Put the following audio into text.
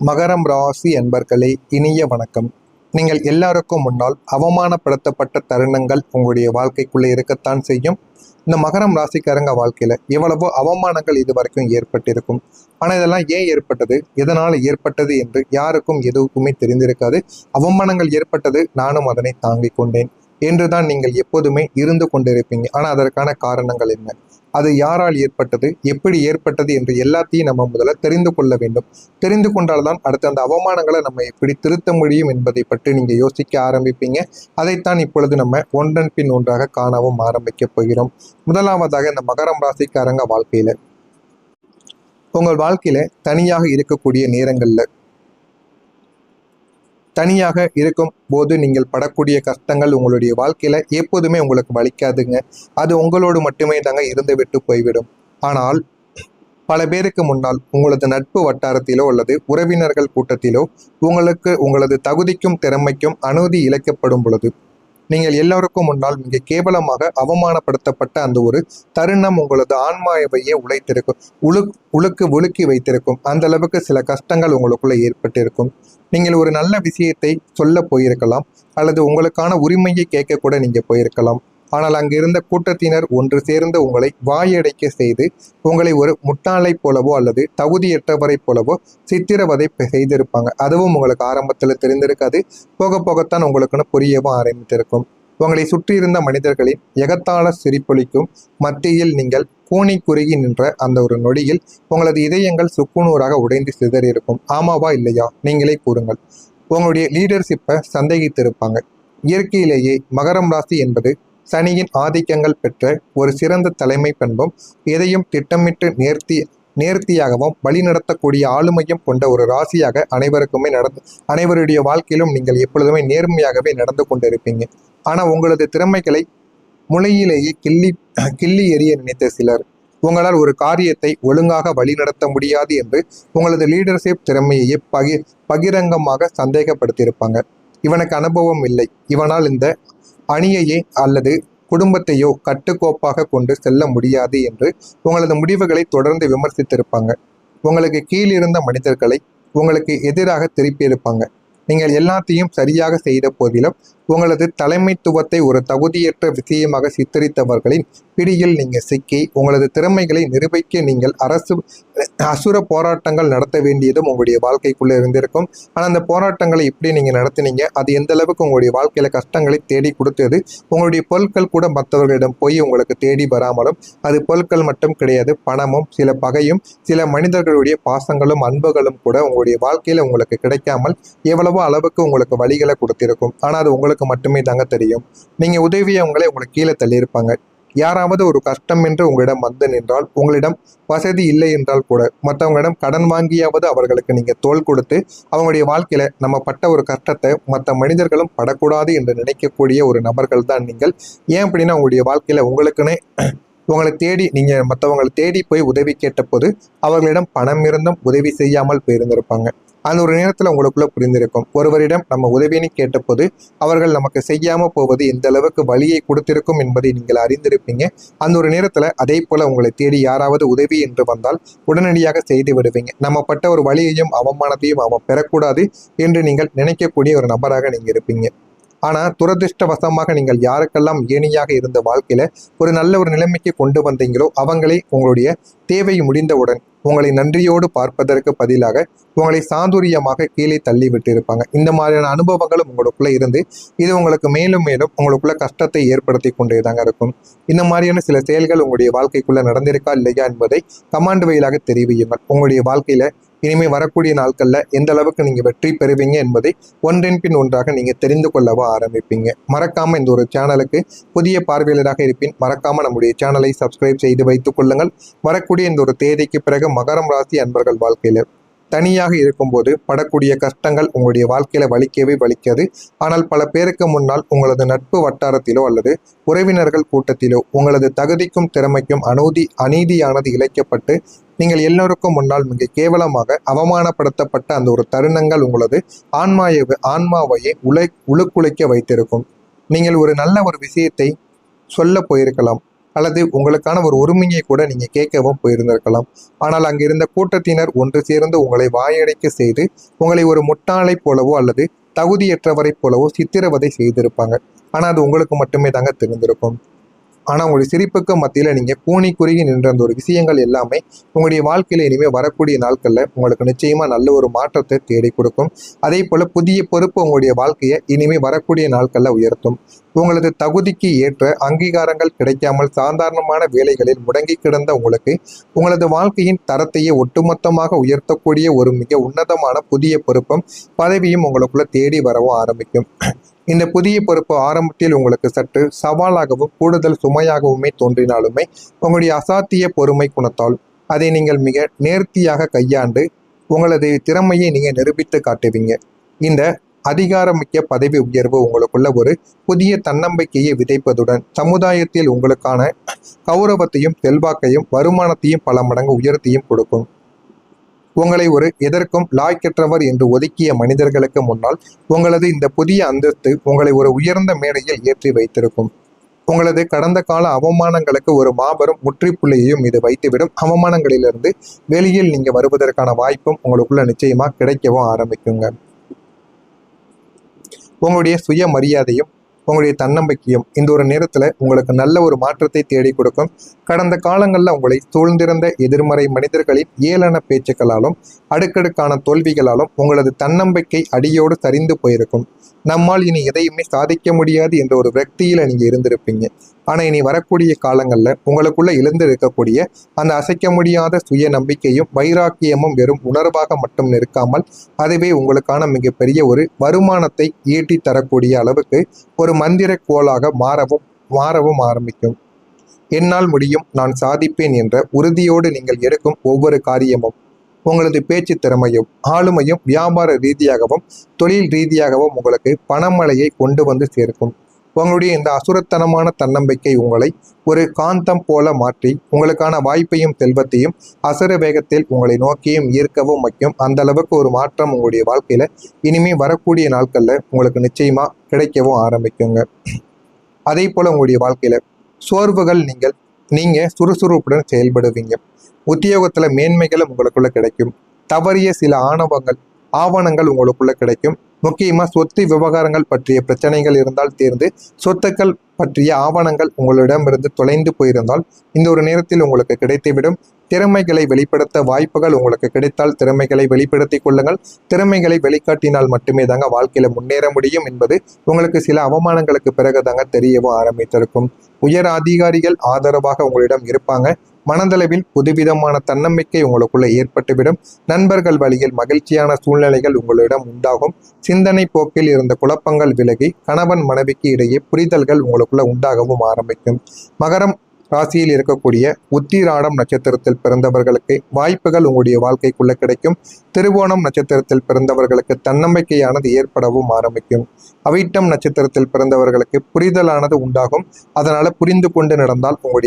மகரம் ராசி அன்பர்களே, இனிய வணக்கம். நீங்கள் எல்லாருக்கும் முன்னால் அவமானப்படுத்தப்பட்ட தருணங்கள் உங்களுடைய வாழ்க்கைக்குள்ளே இருக்கத்தான் செய்யும். இந்த மகரம் ராசிக்காரங்க வாழ்க்கையில எவ்வளவோ அவமானங்கள் இது வரைக்கும் ஏற்பட்டிருக்கும். ஆனால் இதெல்லாம் ஏன் ஏற்பட்டது, எதனால் ஏற்பட்டது என்று யாருக்கும் எதுவுக்குமே தெரிந்திருக்காது. அவமானங்கள் ஏற்பட்டது, நானும் அதனை தாங்கிக் கொண்டேன் என்றுதான் நீங்கள் எப்போதுமே இருந்து கொண்டிருப்பீங்க. ஆனால் அதற்கான காரணங்கள் என்ன, அது யாரால் ஏற்பட்டது, எப்படி ஏற்பட்டது என்று எல்லாத்தையும் நம்ம முதல்ல தெரிந்து கொள்ள வேண்டும். தெரிந்து கொண்டால்தான் அடுத்த அந்த அவமானங்களை நம்ம எப்படி திருத்த முடியும் என்பதை பற்றி நீங்க யோசிக்க ஆரம்பிப்பீங்க. அதைத்தான் இப்பொழுது நம்ம ஒன்றன் பின் ஒன்றாக காணவும் ஆரம்பிக்க போகிறோம். முதலாவதாக, இந்த மகரம் ராசிக்காரங்க வாழ்க்கையில உங்கள் வாழ்க்கையில தனியாக இருக்கக்கூடிய நேரங்கள்ல, தனியாக இருக்கும் போது நீங்கள் படக்கூடிய கஷ்டங்கள் உங்களுடைய வாழ்க்கையில எப்போதுமே உங்களுக்கு வலிக்காதுங்க. அது உங்களோடு மட்டுமே தாங்க இருந்து விட்டு போய்விடும். ஆனால் பல பேருக்கு முன்னால் உங்களது நட்பு வட்டாரத்திலோ அல்லது உறவினர்கள் கூட்டத்திலோ உங்களுக்கு உங்களது தகுதிக்கும் திறமைக்கும் அனுமதி இழைக்கப்படும் பொழுது நீங்கள் எல்லோருக்கும் முன்னால் மிக கேவலமாக அவமானப்படுத்தப்பட்ட அந்த ஒரு தருணம் உங்களது ஆன்மாவையே உழைத்திருக்கும், உழுக்கி வைத்திருக்கும். அந்த அளவுக்கு சில கஷ்டங்கள் உங்களுக்குள்ள ஏற்பட்டிருக்கும். நீங்கள் ஒரு நல்ல விஷயத்தை சொல்ல போயிருக்கலாம், அல்லது உங்களுக்கான உரிமையை கேட்க கூட நீங்க போயிருக்கலாம். ஆனால் அங்கிருந்த கூட்டத்தினர் ஒன்று சேர்ந்து உங்களை வாயடைக்க செய்து உங்களை ஒரு முட்டாளை போலவோ அல்லது தகுதியற்றவரை போலவோ சித்திரவதை செய்திருப்பாங்க. அதுவும் உங்களுக்கு ஆரம்பத்தில் தெரிந்திருக்காது. போக போகத்தான் உங்களுக்குன்னு புரியவும் ஆரம்பித்திருக்கும். உங்களை சுற்றியிருந்த மனிதர்களின் எகத்தாள சிரிப்பொலிக்கும் மத்தியில் நீங்கள் கூனி குறுகி நின்ற அந்த ஒரு நொடியில் உங்களது இதயங்கள் சுக்குநூறாக உடைந்து சிதறியிருக்கும். ஆமாவா இல்லையா, நீங்களே கூறுங்கள். உங்களுடைய லீடர்ஷிப்பை சந்தேகித்திருப்பாங்க. இயற்கையிலேயே மகரம் ராசி என்பது சனியின் ஆதிக்கங்கள் பெற்ற ஒரு சிறந்த தலைமை பண்பும் எதையும் திட்டமிட்டு நேர்த்தியாகவும் வழிநடத்தக்கூடிய ஆளுமையும் கொண்ட ஒரு ராசியாக அனைவருக்குமே அனைவருடைய வாழ்க்கையிலும் நீங்கள் எப்பொழுதுமே நேர்மையாகவே நடந்து கொண்டிருப்பீங்க. ஆனால் உங்களது திறமைகளை முளையிலேயே கிள்ளி எறிய நினைத்த சிலர் உங்களால் ஒரு காரியத்தை ஒழுங்காக வழிநடத்த முடியாது என்று உங்களது லீடர்ஷிப் திறமையையே பகிரங்கமாக சந்தேகப்படுத்தியிருப்பாங்க. இவனுக்கு அனுபவம் இல்லை, இவனால் இந்த அணியையே அல்லது குடும்பத்தையோ கட்டுக்கோப்பாக கொண்டு செல்ல முடியாது என்று உங்களது முடிவுகளை தொடர்ந்து விமர்சித்திருப்பாங்க. உங்களுக்கு கீழிருந்த மனிதர்களை உங்களுக்கு எதிராக திருப்பியிருப்பாங்க. நீங்கள் எல்லாத்தையும் சரியாக செய்த போதிலும் உங்களது தலைமைத்துவத்தை ஒரு தகுதியற்ற விஷயமாக சித்தரித்தவர்களின் பிடியில் நீங்கள் சிக்கி உங்களது திறமைகளை நிரூபிக்க நீங்கள் அசுர போராட்டங்கள் நடத்த வேண்டியதும் உங்களுடைய வாழ்க்கைக்குள்ளே இருந்திருக்கும். ஆனால் அந்த போராட்டங்களை எப்படி நீங்கள் நடத்தினீங்க, அது எந்த அளவுக்கு உங்களுடைய வாழ்க்கையில கஷ்டங்களை தேடி கொடுத்தது. உங்களுடைய பொருட்கள் கூட மற்றவர்களிடம் போய் உங்களுக்கு தேடி வராமலும், அது பொருட்கள் மட்டும் கிடையாது, பணமும் சில பகையும் சில மனிதர்களுடைய பாசங்களும் அன்புகளும் கூட உங்களுடைய வாழ்க்கையில உங்களுக்கு கிடைக்காமல் எவ்வளவோ அளவுக்கு உங்களுக்கு வழிகளை கொடுத்திருக்கும். ஆனால் அது உங்களுக்கு மட்டுமே தாங்க தெரியும். நீங்க உதவியை உங்களுக்கு கீழே தள்ளியிருப்பாங்க. யாராவது ஒரு கஷ்டம் என்று உங்களிடம் வந்து நின்றால், உங்களிடம் வசதி இல்லை என்றால் கூட மற்றவங்களிடம் கடன் வாங்கியாவது அவர்களுக்கு நீங்க தோள் கொடுத்து அவங்களுடைய வாழ்க்கையில நம்ம பட்ட ஒரு கஷ்டத்தை மற்ற மனிதர்களும் படக்கூடாது என்று நினைக்கக்கூடிய ஒரு நபர்கள் தான் நீங்கள். ஏன் அப்படின்னா, உங்களுடைய வாழ்க்கையில உங்களை தேடி நீங்க மற்றவங்களை தேடி போய் உதவி கேட்ட போது அவர்களிடம் பணம் இருந்தும் உதவி செய்யாமல் போயிருந்திருப்பாங்க. அந்த ஒரு நேரத்தில் உங்களுக்குள்ள புரிந்திருக்கும், ஒருவரிடம் நம்ம உதவின்னு கேட்டபோது அவர்கள் நமக்கு செய்யாம போவது எந்த அளவுக்கு வழியை கொடுத்திருக்கும் என்பதை நீங்கள் அறிந்திருப்பீங்க. அந்த ஒரு நேரத்துல அதே போல உங்களை தேடி யாராவது உதவி என்று வந்தால் உடனடியாக செய்து விடுவீங்க. நம்ம பட்ட ஒரு வழியையும் அவமானத்தையும் அவன் பெறக்கூடாது என்று நீங்கள் நினைக்கக்கூடிய ஒரு நபராக நீங்க இருப்பீங்க. ஆனா துரதிருஷ்டவசமாக நீங்கள் யாருக்கெல்லாம் ஏணியாக இருந்த வாழ்க்கையில ஒரு நல்ல ஒரு நிலைமைக்கு கொண்டு வந்தீங்களோ அவங்களை உங்களுடைய தேவை முடிந்தவுடன் உங்களை நன்றியோடு பார்ப்பதற்கு பதிலாக உங்களை சாதுரியமாக கீழே தள்ளி விட்டு இருப்பாங்க. இந்த மாதிரியான அனுபவங்களும் உங்களுக்குள்ள இருந்து இது உங்களுக்கு மேலும் மேலும் உங்களுக்குள்ள கஷ்டத்தை ஏற்படுத்தி கொண்டே தாங்க இருக்கும். இந்த மாதிரியான சில செயல்கள் உங்களுடைய வாழ்க்கைக்குள்ள நடந்திருக்கா இல்லையா என்பதை கமாண்ட் வழியாக தெரிவியுங்கள். உங்களுடைய வாழ்க்கையில இனிமேல் வரக்கூடிய நாட்கள்ல எந்த அளவுக்கு நீங்க வெற்றி பெறுவீங்க என்பதை ஒன்றின் பின் ஒன்றாக நீங்க தெரிந்து கொள்ளவோ ஆரம்பிப்பீங்க. மறக்காம இந்த ஒரு சேனலுக்கு புதிய பார்வையாளராக இருப்பின் மறக்காம நம்முடைய சேனலை சப்ஸ்கிரைப் செய்து வைத்துக் கொள்ளுங்கள். வரக்கூடிய இந்த ஒரு தேதிக்கு பிறகு மகரம் ராசி அன்பர்கள் வாழ்க்கையில தனியாக இருக்கும்போது படக்கூடிய கஷ்டங்கள் உங்களுடைய வாழ்க்கையில வலிக்காது. ஆனால் பல பேருக்கு முன்னால் உங்களது நட்பு வட்டாரத்திலோ அல்லது உறவினர்கள் கூட்டத்திலோ உங்களது தகுதிக்கும் திறமைக்கும் அநீதியானது இழைக்கப்பட்டு நீங்கள் எல்லோருக்கும் முன்னால் மிக கேவலமாக அவமானப்படுத்தப்பட்ட அந்த ஒரு தருணங்கள் உங்களது ஆன்மாவையே உழுக்குலைக்க வைத்திருக்கும். நீங்கள் ஒரு நல்ல ஒரு விஷயத்தை சொல்ல போயிருக்கலாம், அல்லது உங்களுக்கான ஒரு உரிமையை கூட நீங்க கேட்கவும் போயிருந்திருக்கலாம். ஆனால் அங்கிருந்த கூட்டத்தினர் ஒன்று சேர்ந்து உங்களை வாயடைக்க செய்து உங்களை ஒரு முட்டாளைப் போலவோ அல்லது தகுதியற்றவரைப் போலவோ சித்திரவதை செய்திருப்பாங்க. ஆனா அது உங்களுக்கு மட்டுமே தாங்க தெரிந்திருக்கும். ஆனா உங்களுடைய சிரிப்புக்கு மத்தியில நீங்க கூனி குறுகி நின்ற அந்த ஒரு விஷயங்கள் எல்லாமே உங்களுடைய வாழ்க்கையில இனிமே வரக்கூடிய நாட்கள்ல உங்களுக்கு நிச்சயமா நல்ல ஒரு மாற்றத்தை தேடி கொடுக்கும். அதே போல புதிய பொறுப்பு உங்களுடைய வாழ்க்கையை இனிமே வரக்கூடிய நாட்கள்ல உயர்த்தும். உங்களது தகுதிக்கு ஏற்ற அங்கீகாரங்கள் கிடைக்காமல் சாதாரணமான வேலைகளில் முடங்கி கிடந்த உங்களுக்கு உங்களது வாழ்க்கையின் தரத்தையே ஒட்டுமொத்தமாக உயர்த்தக்கூடிய ஒரு மிக உன்னதமான புதிய பொறுப்பும் பதவியும் உங்களுக்குள்ள தேடி வரவும் ஆரம்பிக்கும். இந்த புதிய பொறுப்பு ஆரம்பத்தில் உங்களுக்கு சற்று சவாலாகவும் கூடுதல் சுமையாகவுமே தோன்றினாலுமே உங்களுடைய அசாத்திய பொறுமை குணத்தால் அதை நீங்கள் மிக நேர்த்தியாக கையாண்டு உங்களது திறமையை நீங்க நிரூபித்து காட்டுவீங்க. இந்த அதிகாரமிக்க பதவி உயர்வு உங்களுக்குள்ள ஒரு புதிய தன்னம்பிக்கையை விதைப்பதுடன் சமுதாயத்தில் உங்களுக்கான கௌரவத்தையும் செல்வாக்கையும் வருமானத்தையும் பல மடங்கு உயர்த்தியும் கொடுக்கும். உங்களை ஒரு எதற்கும் லாய்க்கற்றவர் என்று ஒதுக்கிய மனிதர்களுக்கு முன்னால் உங்களது இந்த புதிய அந்தஸ்து உங்களை ஒரு உயர்ந்த மேடையில் ஏற்றி வைத்திருக்கும். உங்களது கடந்த கால அவமானங்களுக்கு ஒரு மாபெரும் முற்றுப்புள்ளியையும் இது வைத்துவிடும். அவமானங்களிலிருந்து வெளியில் நீங்க வருவதற்கான வாய்ப்பும் உங்களுக்குள்ள நிச்சயமா கிடைக்கவும் ஆரம்பிக்குங்க. உங்களுடைய சுயமரியாதையும் உங்களுடைய தன்னம்பிக்கையும் இந்த ஒரு நேரத்தில் உங்களுக்கு நல்ல ஒரு மாற்றத்தை தேடி கொடுக்கும். கடந்த காலங்களில் உங்களை சூழ்ந்திருந்த எதிர்மறை மனிதர்களின் ஏளன பேச்சுக்களாலும் அடுக்கடுக்கான தோல்விகளாலும் உங்களது தன்னம்பிக்கை அடியோடு சரிந்து போயிருக்கும். நம்மால் இனி எதையுமே சாதிக்க முடியாது என்ற ஒரு விரக்தியில நீங்க இருந்திருப்பீங்க. ஆனா இனி வரக்கூடிய காலங்கள்ல உங்களுக்குள்ள எழுந்து இருக்கக்கூடிய அந்த அசைக்க முடியாத சுய நம்பிக்கையும் வைராக்கியமும் வெறும் உணர்வாக மட்டும் நிற்காமல் அதுவே உங்களுக்கான மிகப்பெரிய ஒரு வருமானத்தை ஈட்டி தரக்கூடிய அளவுக்கு ஒரு மந்திர கோலாக மாறவும் ஆரம்பிக்கும். என்னால் முடியும், நான் சாதிப்பேன் என்ற உறுதியோடு நீங்கள் எடுக்கும் ஒவ்வொரு காரியமும் உங்களது பேச்சு திறமையும் ஆளுமையும் வியாபார ரீதியாகவும் தொழில் ரீதியாகவும் உங்களுக்கு பணமழையை கொண்டு வந்து சேர்க்கும். உங்களுடைய இந்த அசுரத்தனமான தன்னம்பிக்கை உங்களை ஒரு காந்தம் போல மாற்றி உங்களுக்கான வாய்ப்பையும் செல்வத்தையும் அசுர வேகத்தில் உங்களை நோக்கியும் ஈர்க்கவும் வைக்கும். அந்த அளவுக்கு ஒரு மாற்றம் உங்களுடைய வாழ்க்கையில இனிமே வரக்கூடிய நாட்கள்ல உங்களுக்கு நிச்சயமா கிடைக்கவும் ஆரம்பிக்குங்க. அதே போல உங்களுடைய வாழ்க்கையில சோர்வுகள் நீங்க சுறுசுறுப்புடன் செயல்படுவீங்க. உத்தியோகத்துல மேன்மைகளும் உங்களுக்குள்ள கிடைக்கும். தவறிய சில ஆவணங்கள் உங்களுக்குள்ள கிடைக்கும். முக்கியமா சொத்து விவகாரங்கள் பற்றிய பிரச்சனைகள் இருந்தால் தீர்ந்து சொத்துக்கள் பற்றிய ஆவணங்கள் உங்களிடமிருந்து தொலைந்து போயிருந்தால் இந்த ஒரு நேரத்தில் உங்களுக்கு கிடைத்துவிடும். திறமைகளை வெளிப்படுத்த வாய்ப்புகள் உங்களுக்கு கிடைத்தால் திறமைகளை வெளிப்படுத்திக் கொள்ளுங்கள். திறமைகளை வெளிக்காட்டினால் மட்டுமே தாங்க வாழ்க்கையில முன்னேற முடியும் என்பது உங்களுக்கு சில அவமானங்களுக்கு பிறகு தாங்க தெரியவும் ஆரம்பித்திருக்கும். உயர் அதிகாரிகள் ஆதரவாக உங்களிடம் இருப்பாங்க. மனதளவில் புதுவிதமான தன்னம்பிக்கை உங்களுக்குள்ள ஏற்பட்டுவிடும். நண்பர்கள் வழியில் மகிழ்ச்சியான சூழ்நிலைகள் உங்களிடம் உண்டாகும். சிந்தனை போக்கில் இருந்த குழப்பங்கள் விலகி கணவன் மனைவிக்கு இடையே புரிதல்கள் உங்களுக்குள்ள உண்டாகவும் ஆரம்பிக்கும். மகரம் ராசியில் இருக்கக்கூடிய உத்திராடம் நட்சத்திரத்தில் பிறந்தவர்களுக்கு வாய்ப்புகள் உங்களுடைய வாழ்க்கைக்குள்ள கிடைக்கும். திருவோணம் நட்சத்திரத்தில் பிறந்தவர்களுக்கு தன்னம்பிக்கையானது ஏற்படவும் ஆரம்பிக்கும். அவிட்டம் நட்சத்திரத்தில் பிறந்தவர்களுக்கு புரிதலானது உண்டாகும். அதனால புரிந்து கொண்டு நடந்தால் உங்களுடைய